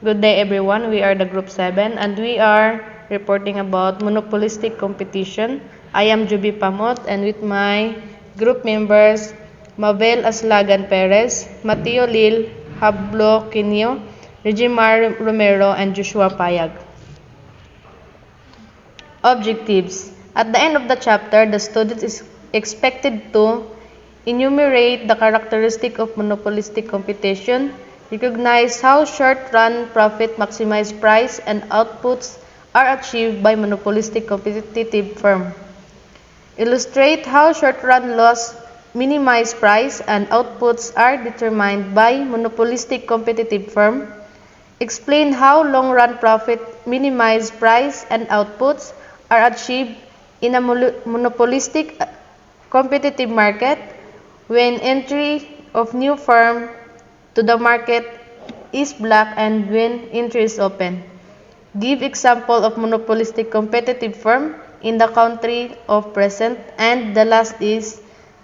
Good day everyone, we are the group 7 and we are reporting about monopolistic competition. I am Juby Pamot and with my group members Mabel Aslagan Perez, Mateo Lil, Hablo Quinio, Regimar Romero and Joshua Payag. Objectives. At the end of the chapter, the student is expected to enumerate the characteristic of monopolistic competition, recognize how short-run profit maximize price and outputs are achieved by monopolistic competitive firm. Illustrate how short-run loss minimize price and outputs are determined by monopolistic competitive firm. Explain how long-run profit minimize price and outputs are achieved in a monopolistic competitive market when entry of new firm to the market is blocked and when entry is open. Give example of monopolistic competitive firm in the country of present, and the last is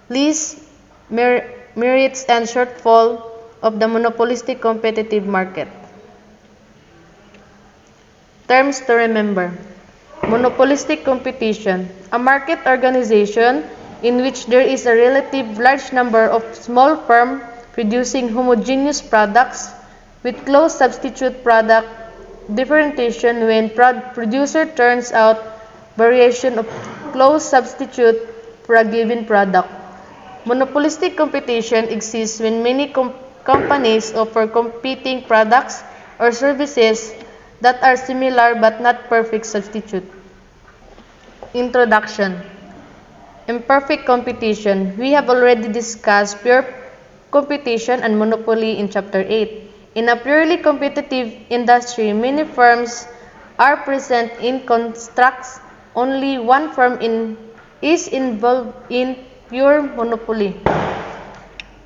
list merits and shortfall of the monopolistic competitive market. Terms to remember. Monopolistic competition, a market organization in which there is a relative large number of small firms producing homogeneous products with close substitute product differentiation when producer turns out variation of close substitute for a given product. Monopolistic competition exists when many companies offer competing products or services that are similar but not perfect substitute. Introduction. Imperfect competition. We have already discussed pure competition and monopoly in Chapter 8. In a purely competitive industry, many firms are present in constructs. Only one firm is involved in pure monopoly.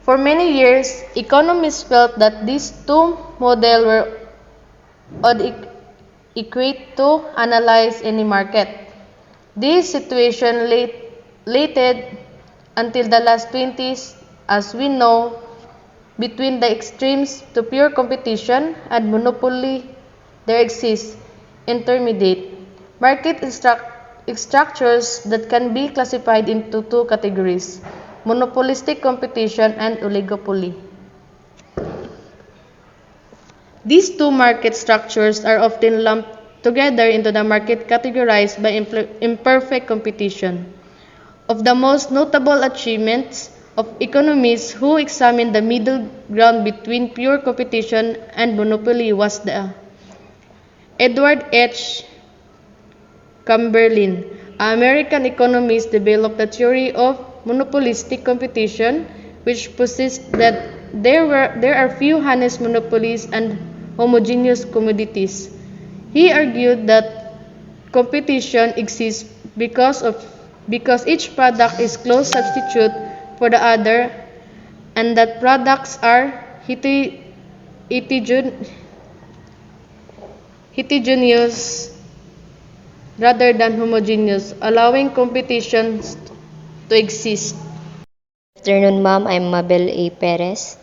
For many years, economists felt that these two models were adequate to analyze any market. This situation lasted until the last 20s, as we know, between the extremes to pure competition and monopoly, there exists intermediate market structures that can be classified into two categories: monopolistic competition and oligopoly. These two market structures are often lumped together into the market categorized by imperfect competition. Of the most notable achievements of economists who examined the middle ground between pure competition and monopoly was the Edward H. Chamberlain, an American economist, developed the theory of monopolistic competition, which posits that there are few honest monopolies and homogeneous commodities. He argued that competition exists because each product is close substitute for the other, and that products are heterogeneous rather than homogeneous, allowing competition to exist. Good afternoon, ma'am. I'm Mabel A. Perez.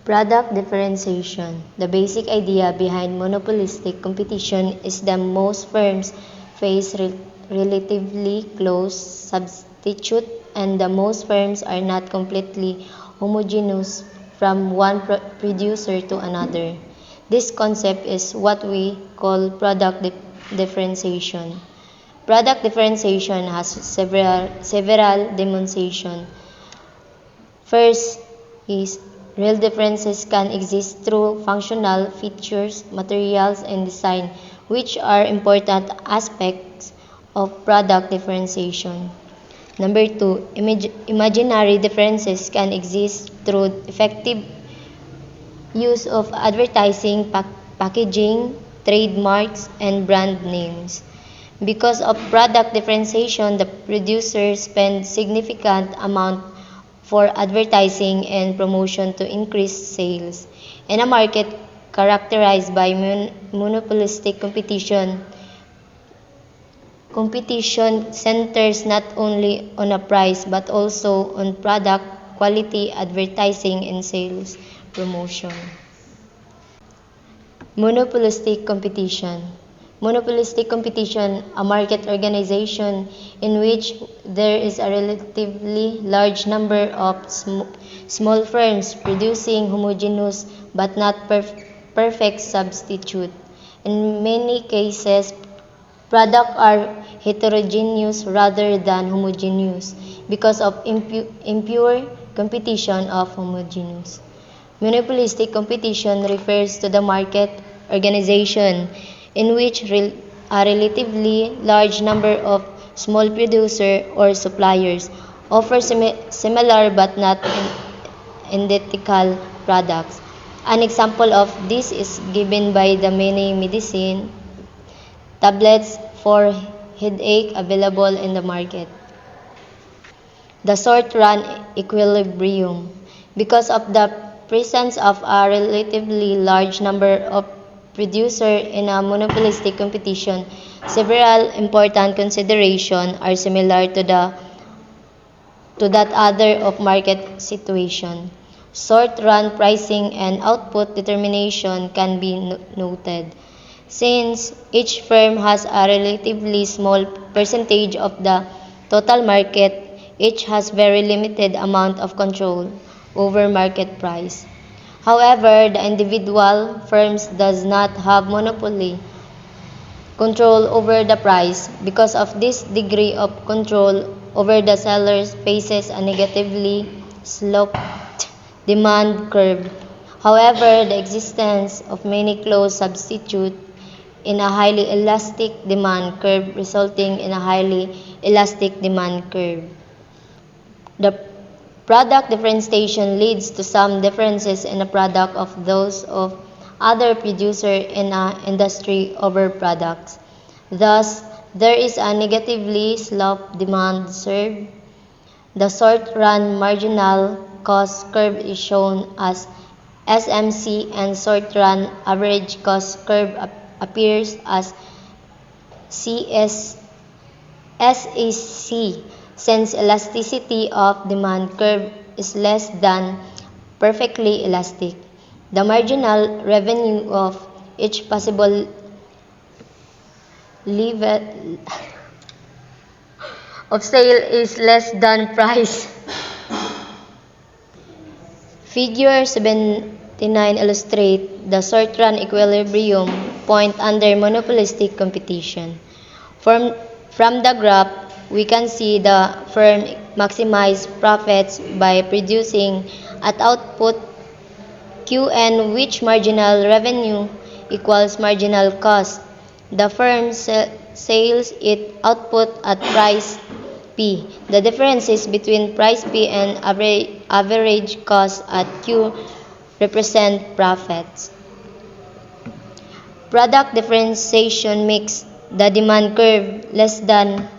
Product differentiation. The basic idea behind monopolistic competition is that most firms face relatively close substitute, and the most firms are not completely homogeneous from one producer to another. This concept is what we call product differentiation. Product differentiation has several demonstrations. First is real differences can exist through functional features, materials, and design, which are important aspects of product differentiation. Number 2, imaginary differences can exist through effective use of advertising, packaging, trademarks, and brand names. Because of product differentiation, the producers spend significant amount for advertising and promotion to increase sales. In a market characterized by monopolistic competition centers not only on a price but also on product quality, advertising, and sales promotion. Monopolistic competition. Monopolistic competition, a market organization in which there is a relatively large number of small firms producing homogeneous but not perfect substitute. In many cases, products are heterogeneous rather than homogeneous because of impure competition of homogeneous. Monopolistic competition refers to the market organization in which a relatively large number of small producers or suppliers offer similar but not identical products. An example of this is given by the many medicine tablets for headache available in the market. The short-run equilibrium. Because of the presence of a relatively large number of producers in a monopolistic competition, several important considerations are similar to that other of market situation. Short-run pricing and output determination can be noted. Since each firm has a relatively small percentage of the total market, each has very limited amount of control over market price. However, the individual firms does not have monopoly control over the price. Because of this degree of control over the sellers faces a negatively sloped demand curve. However, the existence of many closed substitute in a highly elastic demand curve resulting in a highly elastic demand curve. The product differentiation leads to some differences in the product of those of other producers in an industry over products. Thus, there is a negatively sloped demand curve. The short-run marginal cost curve is shown as SMC and short-run average cost curve appears as SAC since elasticity of demand curve is less than perfectly elastic. The marginal revenue of each possible level of sale is less than price. Figure 79 illustrates the short-run equilibrium point under monopolistic competition. From the graph, we can see the firm maximize profits by producing at output Qn which marginal revenue equals marginal cost. The firm sells its output at price P. The differences between price P and average cost at Q represent profits. Product differentiation makes the demand curve less than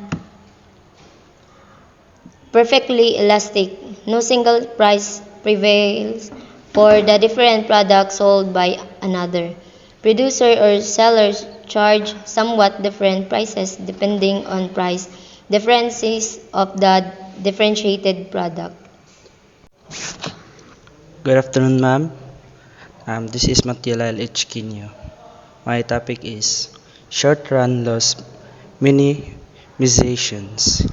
perfectly elastic. No single price prevails for the different products sold by another. Producers or sellers charge somewhat different prices depending on price differences of the differentiated product. Good afternoon, ma'am. This is Matilal H. Quino. My topic is short-run loss minimizations.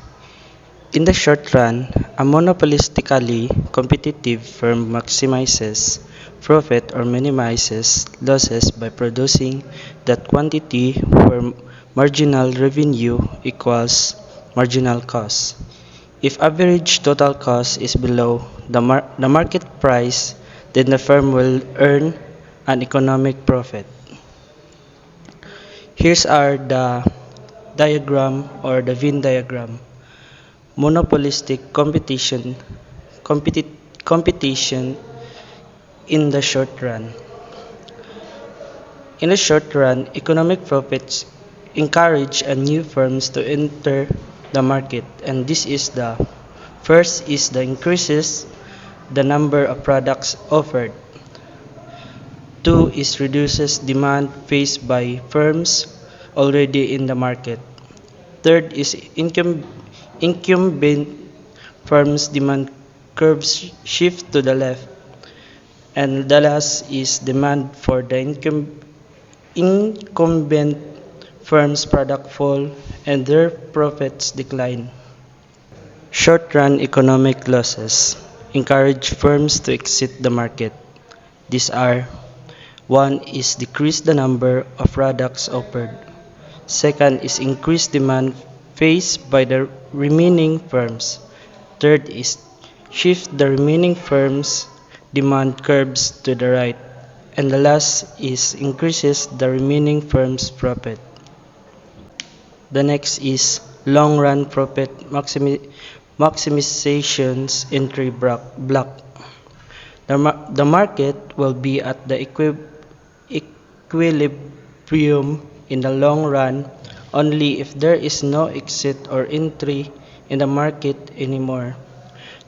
In the short run, a monopolistically competitive firm maximizes profit or minimizes losses by producing that quantity where marginal revenue equals marginal cost. If average total cost is below the market price, then the firm will earn an economic profit. Here's our the diagram or the Venn diagram. Monopolistic competition in the short run. In the short run, economic profits encourage new firms to enter the market, and this is the first is the increases the number of products offered. Two is reduces demand faced by firms already in the market. Third is incumbent firms demand curves shift to the left, and the last is demand for the incumbent firms' product fall and their profits decline. Short-run economic losses encourage firms to exit the market. These are: 1 is decrease the number of products offered. Second is increase demand faced by the remaining firms. Third is shift the remaining firms' demand curves to the right. And the last is increases the remaining firms' profit. The next is long-run profit maximization's entry block. The market will be at the equilibrium in the long run only if there is no exit or entry in the market anymore.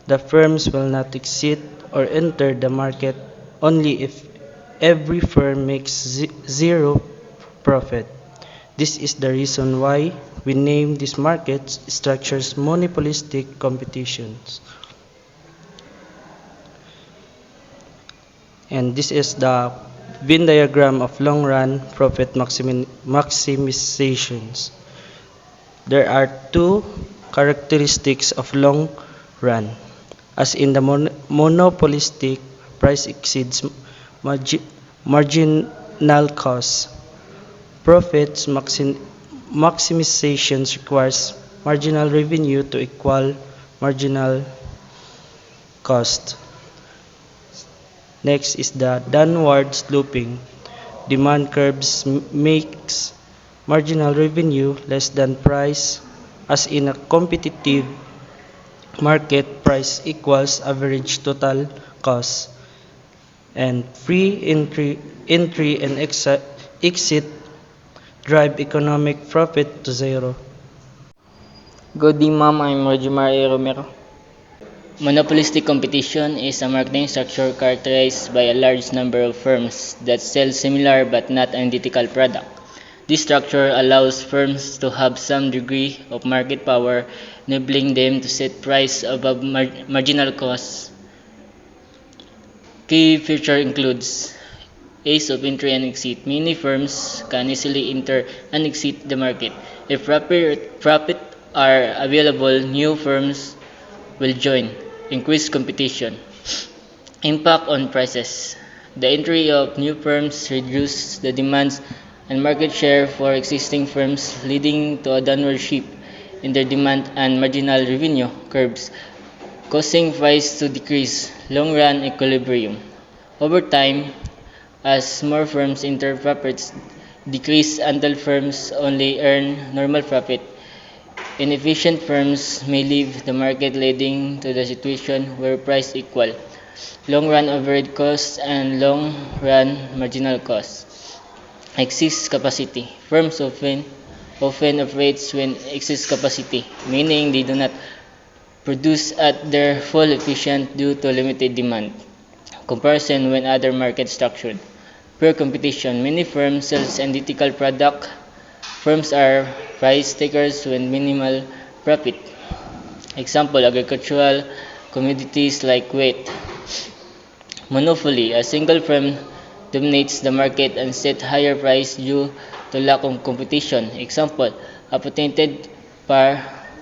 The firms will not exit or enter the market only if every firm makes zero profit. This is the reason why we name these market structures monopolistic competitions. And this is the Venn diagram of long-run profit maximizations. There are two characteristics of long run. As in the monopolistic, price exceeds marginal cost. Profits maximization requires marginal revenue to equal marginal cost. Next is the downward sloping. Demand curves makes marginal revenue less than price. As in a competitive market, price equals average total cost. And free entry and exit drive economic profit to zero. Good day, ma'am. I'm Rojimar A. Romero. Monopolistic competition is a marketing structure characterized by a large number of firms that sell similar but not identical products. This structure allows firms to have some degree of market power, enabling them to set price above marginal costs. Key feature includes ease of entry and exit. Many firms can easily enter and exit the market. If profit are available, new firms will join. Increased competition. Impact on prices. The entry of new firms reduces the demands and market share for existing firms, leading to a downward shift in their demand and marginal revenue curves, causing price to decrease. Long-run equilibrium. Over time, as more firms enter, profits decrease until firms only earn normal profit. Inefficient firms may leave the market, leading to the situation where price equal long-run overhead costs and long-run marginal costs. Excess capacity. Firms often operate when excess capacity, meaning they do not produce at their full efficiency due to limited demand. Comparison when other markets structured. Pure competition. Many firms sell identical product. Firms are price takers with minimal profit. Example, agricultural commodities like wheat. Monopoly. A single firm dominates the market and sets higher price due to lack of competition. Example, a patented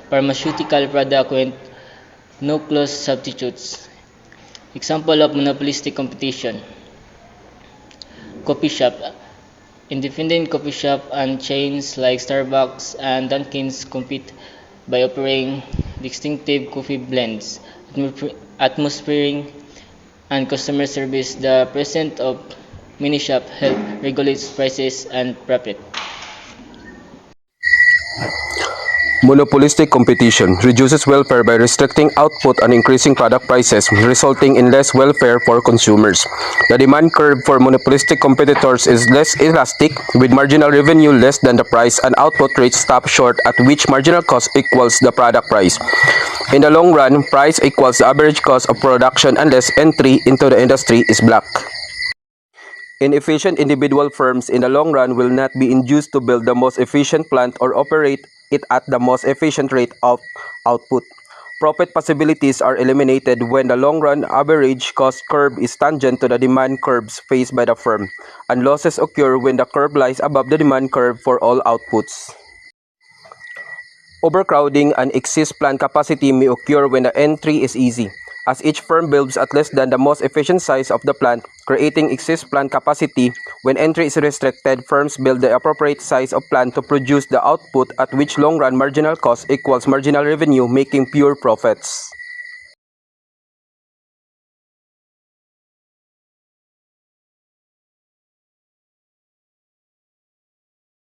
pharmaceutical product with no close substitutes. Example of monopolistic competition. Coffee shop. Independent coffee shop and chains like Starbucks and Dunkin's compete by offering distinctive coffee blends, atmospheric and customer service. The presence of many shops help regulate prices and profit. Monopolistic competition reduces welfare by restricting output and increasing product prices, resulting in less welfare for consumers. The demand curve for monopolistic competitors is less elastic, with marginal revenue less than the price and output rates stop short at which marginal cost equals the product price. In the long run, price equals the average cost of production unless entry into the industry is blocked. Inefficient individual firms in the long run will not be induced to build the most efficient plant or operate it at the most efficient rate of output. Profit possibilities are eliminated when the long-run average cost curve is tangent to the demand curves faced by the firm, and losses occur when the curve lies above the demand curve for all outputs. Overcrowding and excess plant capacity may occur when the entry is easy, as each firm builds at less than the most efficient size of the plant, creating excess plant capacity. When entry is restricted, firms build the appropriate size of plant to produce the output at which long-run marginal cost equals marginal revenue, making pure profits.